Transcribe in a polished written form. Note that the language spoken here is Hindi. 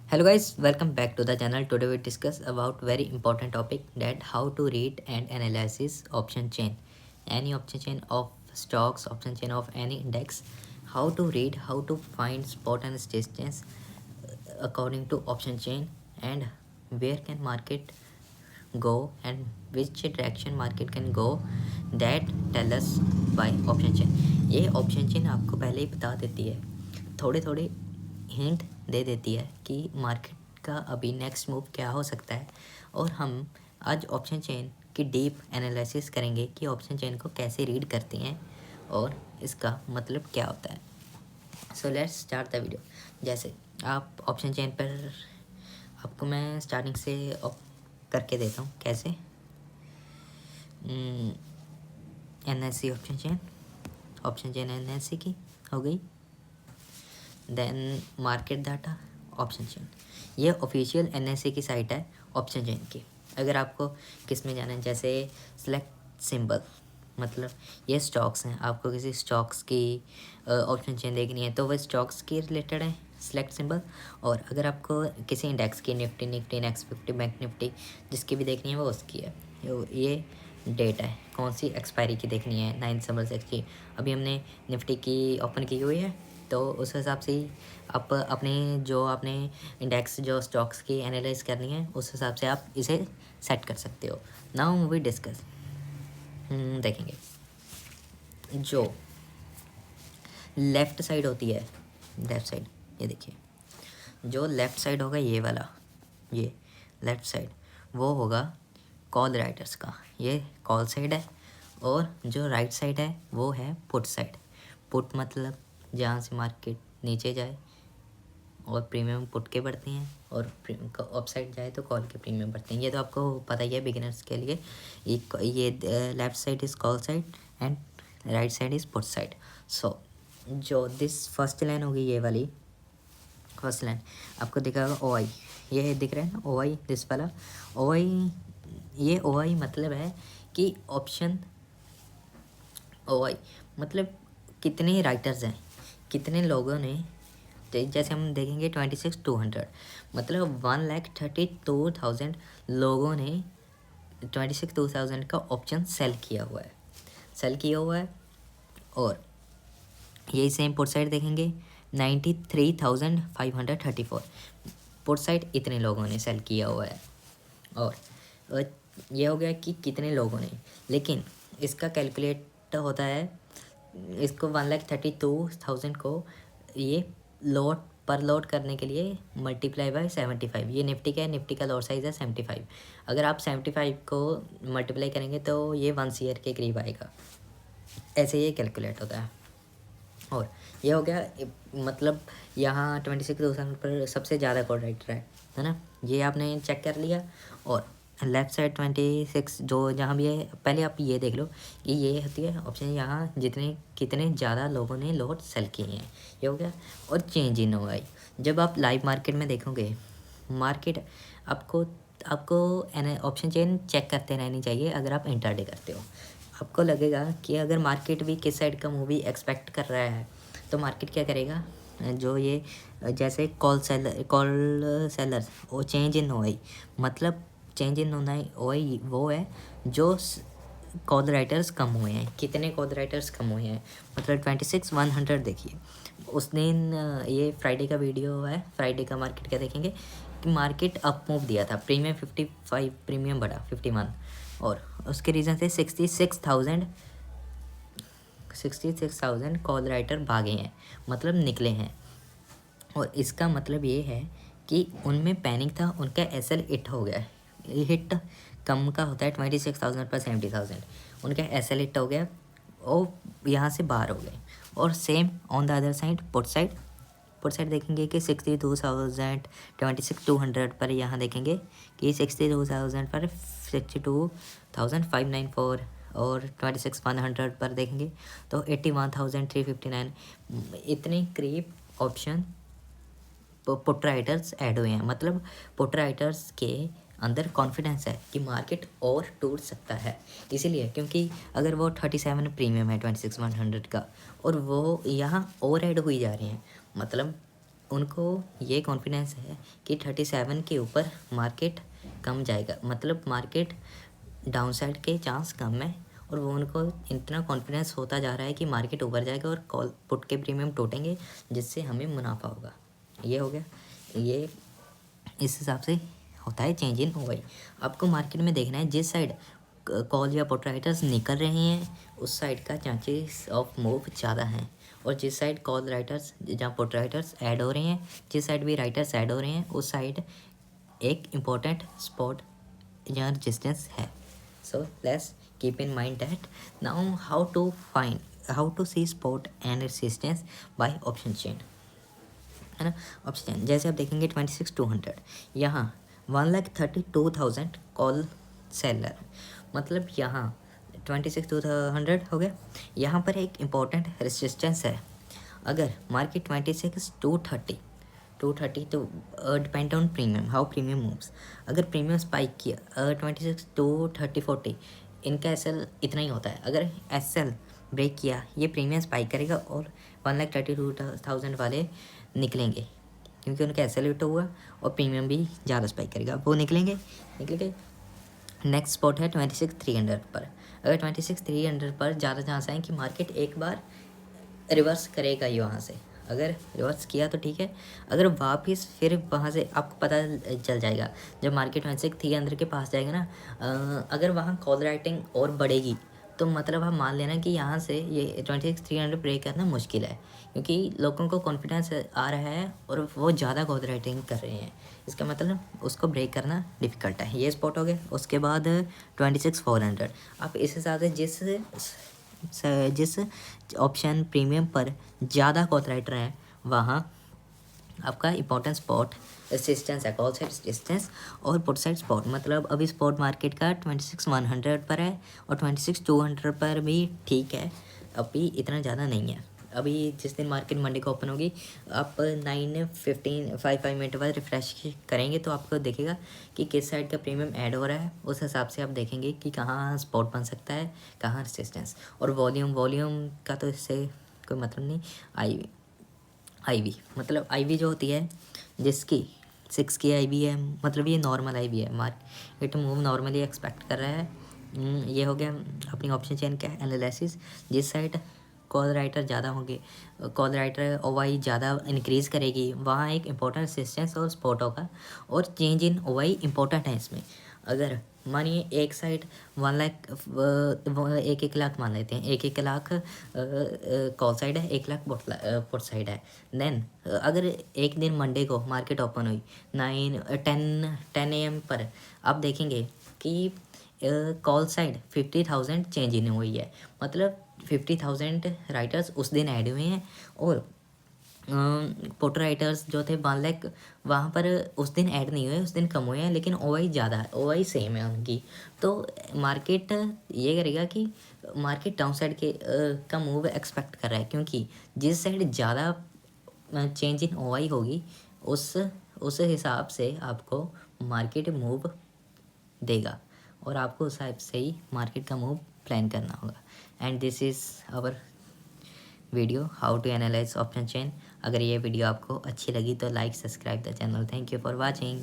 Hello guys, welcome back to the channel. Today we discuss about very important topic that how to read and analyze option chain. Any option chain of stocks, option chain of any index. How to read, how to find spot and resistance according to option chain, and where can market go and which direction market can go, that tell us by option chain. ये option chain आपको पहले ही बता देती है, थोड़े थोड़े हिंट दे देती है कि मार्केट का अभी नेक्स्ट मूव क्या हो सकता है। और हम आज ऑप्शन चेन की डीप एनालिसिस करेंगे कि ऑप्शन चेन को कैसे रीड करती हैं और इसका मतलब क्या होता है। So let's start the video. जैसे आप ऑप्शन चेन पर, आपको मैं स्टार्टिंग से करके देता हूँ कैसे। NSE ऑप्शन चेन NSE की हो गई। Then market data option chain, ये ऑफिशियल NSE की साइट है ऑप्शन चेन की। अगर आपको किस में जाना है, जैसे सेलेक्ट सिंबल, मतलब ये स्टॉक्स हैं, आपको किसी स्टॉक्स की ऑप्शन चेन देखनी है तो वह स्टॉक्स के रिलेटेड है सेलेक्ट सिंबल। और अगर आपको किसी इंडेक्स की निफ्टी नेक्स्ट 50 बैंक निफ्टी जिसकी भी देखनी है वो उसकी है। ये डेट है, कौन सी एक्सपायरी की देखनी है 9 दिसंबर से की। अभी हमने निफ्टी की ओपन की हुई है तो उस हिसाब से ही आप अपने जो आपने इंडेक्स जो स्टॉक्स की एनालाइज करनी है उस हिसाब से आप इसे सेट कर सकते हो। Now we discuss. देखेंगे जो लेफ़्ट साइड होती है, लेफ़्ट साइड ये देखिए, जो लेफ़्ट साइड होगा ये वाला, ये लेफ़्ट साइड वो होगा कॉल राइटर्स का, ये कॉल साइड है। और जो राइट साइड है वो है पुट साइड। पुट मतलब जहाँ से मार्केट नीचे जाए और प्रीमियम पुट के बढ़ते हैं, और अप साइड जाए तो कॉल के प्रीमियम बढ़ते हैं। ये तो आपको पता ही है बिगिनर्स के लिए। ये left side is call side and right side is put side. So जो दिस फर्स्ट लाइन होगी, ये वाली फर्स्ट लाइन आपको दिखा होगा OI, ये दिख रहा है ना OI, दिस वाला OI। ये OI मतलब है कि ऑप्शन OI मतलब कितने राइटर्स हैं, कितने लोगों ने, जैसे हम देखेंगे 26,200 मतलब 1,32,000 लोगों ने 26,200 का ऑप्शन सेल किया हुआ है। और यही सेम पुट साइड देखेंगे 93,534 पुट साइड इतने लोगों ने सेल किया हुआ है। और ये हो गया कि कितने लोगों ने, लेकिन इसका कैलकुलेट होता है, इसको 1,32,000 को ये लोड करने के लिए मल्टीप्लाई बाय 75। ये निफ्टी का है, निफ्टी का लोड साइज़ है 75। अगर आप 75 को मल्टीप्लाई करेंगे तो ये 1 ईयर के करीब आएगा। ऐसे ये कैलकुलेट होता है। और ये हो गया, मतलब यहाँ 26,000 पर सबसे ज़्यादा कॉल राइटर है ना, ये आपने चेक कर लिया। और लेफ़्ट साइड 26 जो जहाँ भी है, पहले आप ये देख लो कि ये होती है ऑप्शन, यहाँ कितने ज़्यादा लोगों ने लोड सेल किए हैं, ये हो गया। और चेंज इन OI, जब आप लाइव मार्केट में देखोगे, मार्केट आपको ऑप्शन चेन चेक करते रहनी चाहिए। अगर आप इंटरडे करते हो, आपको लगेगा कि अगर मार्केट भी किस साइड का मूवी एक्सपेक्ट कर रहा है तो मार्केट क्या करेगा, जो ये जैसे कॉल सेलर वो चेंज इन OI, मतलब चेंज इन OI वो है जो कॉल राइटर्स कम हुए हैं। कितने कॉल राइटर्स कम हुए हैं, मतलब 26,100 देखिए। उस दिन ये फ्राइडे का वीडियो है, फ्राइडे का मार्केट का देखेंगे कि मार्केट अप मूव दिया था, प्रीमियम 55, प्रीमियम बढ़ा 51, और उसके रीज़न से 66,000 कॉल राइटर भागे हैं, मतलब निकले हैं। और इसका मतलब ये है कि उनमें पैनिक था, उनका SL हिट हो गया। हिट कम का होता है 26,000 पर 70,000, उनका SL हिट हो गया और यहाँ से बाहर हो गए। और same on the other side put side देखेंगे कि 62,000 26,200 पर यहाँ देखेंगे कि 62,000 पर 62,594, और 26,100 पर देखेंगे तो 81,359। इतने करीब ऑप्शन पुट राइटर्स ऐड हुए हैं, मतलब पुट राइटर्स के अंदर कॉन्फिडेंस है कि मार्केट और टूट सकता है। इसीलिए क्योंकि अगर वो 37 प्रीमियम है 26,100 का, और वो यहाँ और ऐड हुई जा रही हैं, मतलब उनको ये कॉन्फिडेंस है कि 37 के ऊपर मार्केट कम जाएगा, मतलब मार्केट डाउनसाइड के चांस कम है, और वो उनको इतना कॉन्फिडेंस होता जा रहा है कि मार्केट ऊपर जाएगा और कॉल पुट के प्रीमियम टूटेंगे, जिससे हमें मुनाफा होगा। ये हो गया, ये इस हिसाब से होता है चेंज इन ओवाई। आपको मार्केट में देखना है जिस साइड कॉल या पुट राइटर्स निकल रहे हैं उस साइड का चांसेस ऑफ मूव ज़्यादा हैं, और जिस साइड कॉल राइटर्स जहाँ पुट राइटर्स ऐड हो रहे हैं, जिस साइड भी राइटर्स ऐड हो रहे हैं उस साइड एक इम्पोर्टेंट स्पॉट जहाँ रेजिस्टेंस है। So let's keep in mind that. Now how to see spot and resistance by option chain, है ना। ऑप्शन जैसे आप देखेंगे 26,200, यहाँ 1,32,000 कॉल सेलर, मतलब यहाँ 26,200 हो गया। यहाँ पर एक इम्पॉर्टेंट रेजिस्टेंस है। अगर मार्केट 26,230 तो depend on premium, how premium moves. अगर प्रीमियम स्पाइक किया 26,230-40, इनका एसएल इतना ही होता है। अगर एसएल ब्रेक किया ये प्रीमियम स्पाइक करेगा और 1,32,000 वाले निकलेंगे, क्योंकि उनका एसएल हिट हुआ और प्रीमियम भी ज़्यादा स्पाइक करेगा, वो निकलेंगे। नेक्स्ट स्पॉट है 26,300 पर। अगर 26,300 पर ज़्यादा चांस है कि मार्केट एक बार रिवर्स करेगा ही वहाँ से। अगर रिवर्स किया तो ठीक है, अगर वापस फिर वहाँ से आपको पता चल जाएगा जब मार्केट 26,300 के पास जाएगा ना, अगर वहाँ कॉल राइटिंग और बढ़ेगी तो मतलब आप मान लेना कि यहाँ से ये 26,300 ब्रेक करना मुश्किल है, क्योंकि लोगों को कॉन्फिडेंस आ रहा है और वो ज़्यादा कॉल राइटिंग कर रहे हैं। इसका मतलब उसको ब्रेक करना डिफ़िकल्ट है। ये स्पॉट हो गया। उसके बाद 26,400। आप इस हिसाब से जिस ऑप्शन प्रीमियम पर ज़्यादा कॉल राइटर हैं वहाँ आपका इंपॉर्टेंट स्पॉट रेजिस्टेंस है, कॉल साइड रेजिस्टेंस और पुट साइड स्पॉट। मतलब अभी स्पॉट मार्केट का 26,100 पर है और 26,200 पर भी ठीक है, अभी इतना ज़्यादा नहीं है। अभी जिस दिन मार्केट मंडे को ओपन होगी, आप 5 मिनट बाद रिफ्रेश करेंगे तो आपको देखेगा कि किस साइड का प्रीमियम ऐड हो रहा है। उस हिसाब से आप देखेंगे कि कहाँ स्पॉट बन सकता है, कहाँ रेजिस्टेंस। और वॉल्यूम का तो इससे कोई मतलब नहीं। आईवी मतलब आईवी जो होती है जिसकी 6 की आईवी है, मतलब ये नॉर्मल आईवी है, मार्केट मूव नॉर्मली एक्सपेक्ट कर रहा है। ये हो गया अपनी ऑप्शन चेन का एनालिसिस। जिस साइड कॉल राइटर ज़्यादा होंगे, कॉल राइटर ओवाई ज़्यादा इंक्रीज़ करेगी, वहाँ एक इंपॉर्टेंट रेजिस्टेंस और स्पॉट होगा, और चेंज इन ओवाई इंपॉर्टेंट है इसमें। अगर मानिए एक साइड 1 लाख 1 मान लेते हैं, 1 लाख कॉल साइड है, 1 लाख पुट साइड है। देन अगर एक दिन मंडे को मार्केट ओपन हुई 10 AM पर, आप देखेंगे कि कॉल साइड 50,000 चेंज इन हुई है, मतलब 50,000 राइटर्स उस दिन ऐड हुए हैं, और पुट राइटर्स जो थे 1 लाख वहाँ पर उस दिन ऐड नहीं हुए, उस दिन कम हुए हैं, लेकिन ओवाई ज़्यादा है, ओवाई सेम है उनकी। तो मार्केट ये करेगा कि मार्केट डाउन साइड के का मूव एक्सपेक्ट कर रहा है, क्योंकि जिस साइड ज़्यादा चेंज इन ओवाई होगी उस हिसाब से आपको मार्केट मूव देगा, और आपको उस हिसाब से ही मार्केट का मूव प्लान करना होगा। And this is our video how to analyse option chain. अगर ये वीडियो आपको अच्छी लगी तो like subscribe the channel. Thank you for watching.